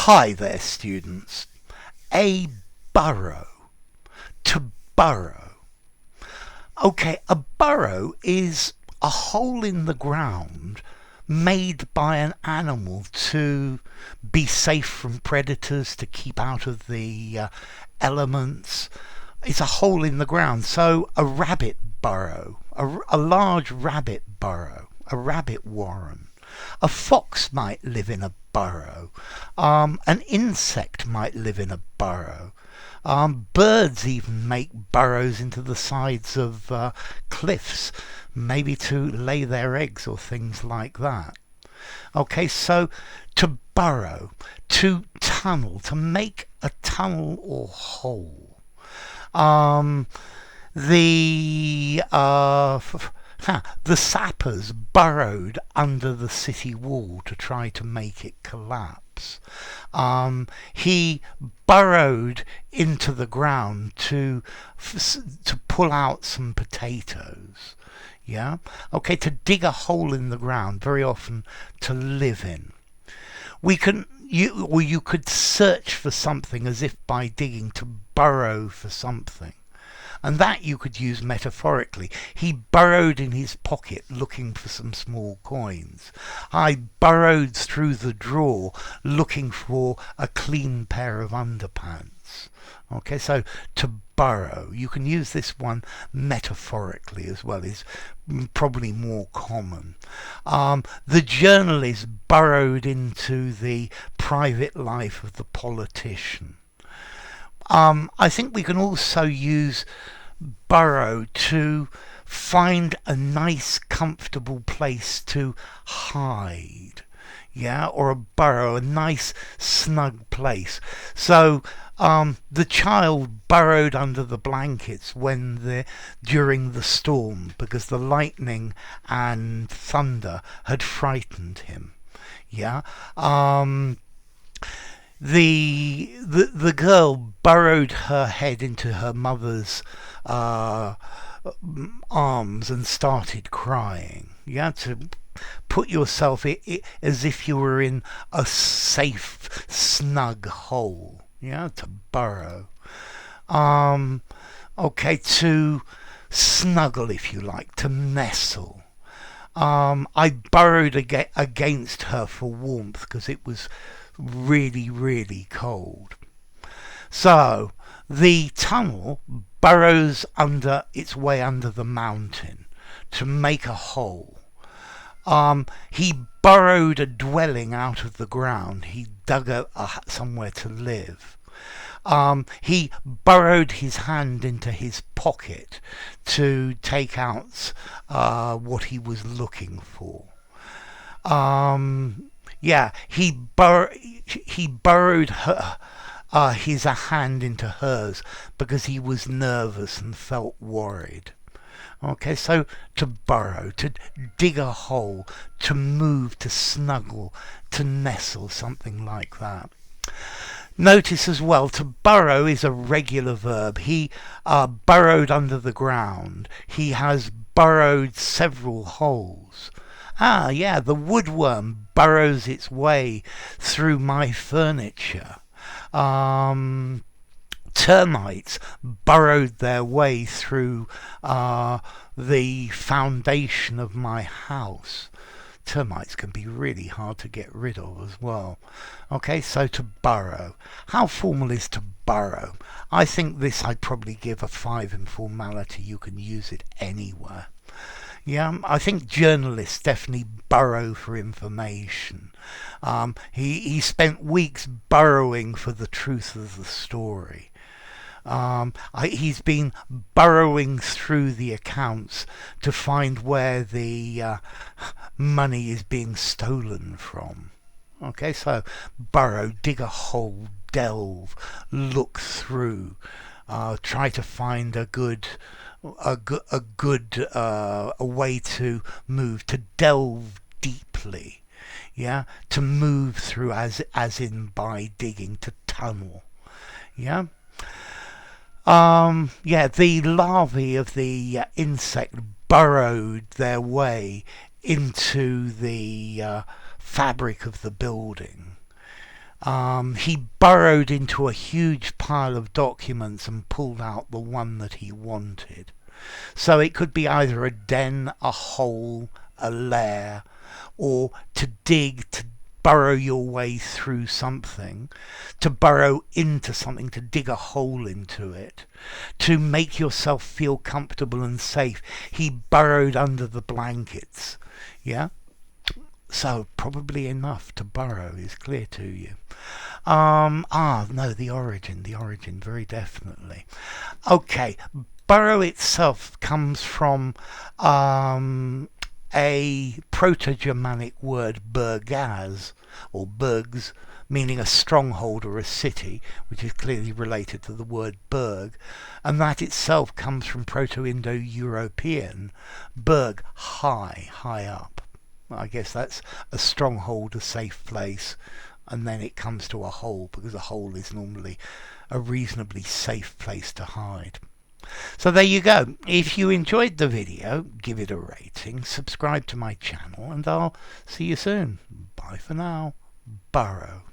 Hi there, students. A burrow. To burrow. Okay, a burrow is a hole in the ground made by an animal to be safe from predators, to keep out of the elements. It's a hole in the ground. So a rabbit burrow, a large rabbit burrow, a rabbit warren. A fox might live in a burrow. An insect might live in a burrow. Birds even make burrows into the sides of cliffs, maybe to lay their eggs or things like that. Okay, so to burrow, to tunnel, to make a tunnel or hole. The sappers burrowed under the city wall to try to make it collapse. He burrowed into the ground to pull out some potatoes. Yeah? Okay, to dig a hole in the ground, very often to live in. You could search for something as if by digging, to burrow for something. And that you could use metaphorically. He burrowed in his pocket looking for some small coins. I burrowed through the drawer looking for a clean pair of underpants. Okay, so to burrow. You can use this one metaphorically as well, is probably more common. The journalist burrowed into the private life of the politician. I think we can also use burrow to find a nice, comfortable place to hide. Yeah, or a burrow, a nice, snug place. So the child burrowed under the blankets during the storm because the lightning and thunder had frightened him. Yeah. The girl burrowed her head into her mother's arms and started crying. You had to put yourself as if you were in a safe, snug hole. Yeah, to burrow. Okay, to snuggle, if you like, to nestle. I burrowed against her for warmth because it was really, really cold. So the tunnel burrows its way under the mountain to make a hole. He burrowed a dwelling out of the ground. He dug somewhere to live. He burrowed his hand into his pocket to take out what he was looking for. Yeah, he burrowed his hand into hers because he was nervous and felt worried. Okay, so to burrow, to dig a hole, to move, to snuggle, to nestle, something like that. Notice as well, to burrow is a regular verb. He burrowed under the ground. He has burrowed several holes. Ah, yeah, the woodworm burrows its way through my furniture. Termites burrowed their way through the foundation of my house. Termites can be really hard to get rid of as well. Okay, so to burrow. How formal is to burrow? I think this I'd probably give a 5 in formality. You can use it anywhere. Yeah, I think journalists definitely burrow for information. He spent weeks burrowing for the truth of the story. He's been burrowing through the accounts to find where the money is being stolen from. Okay, so burrow, dig a hole, delve, look through, try to find a way to move, to delve deeply. Yeah, to move through, as in by digging, to tunnel. Yeah. The larvae of the insect burrowed their way into the fabric of the building. He burrowed into a huge pile of documents and pulled out the one that he wanted. So it could be either a den, a hole, a lair, or to dig, to burrow your way through something, to burrow into something, to dig a hole into it, to make yourself feel comfortable and safe. He burrowed under the blankets. Yeah? So probably enough to burrow is clear to you. No, the origin, very definitely. Okay, burrow itself comes from a Proto-Germanic word burgaz, or burgs, meaning a stronghold or a city, which is clearly related to the word burg, and that itself comes from Proto-Indo-European burg, high up. I guess that's a stronghold, a safe place, and then it comes to a hole, because a hole is normally a reasonably safe place to hide. So there you go. If you enjoyed the video, give it a rating, subscribe to my channel, and I'll see you soon. Bye for now. Burrow.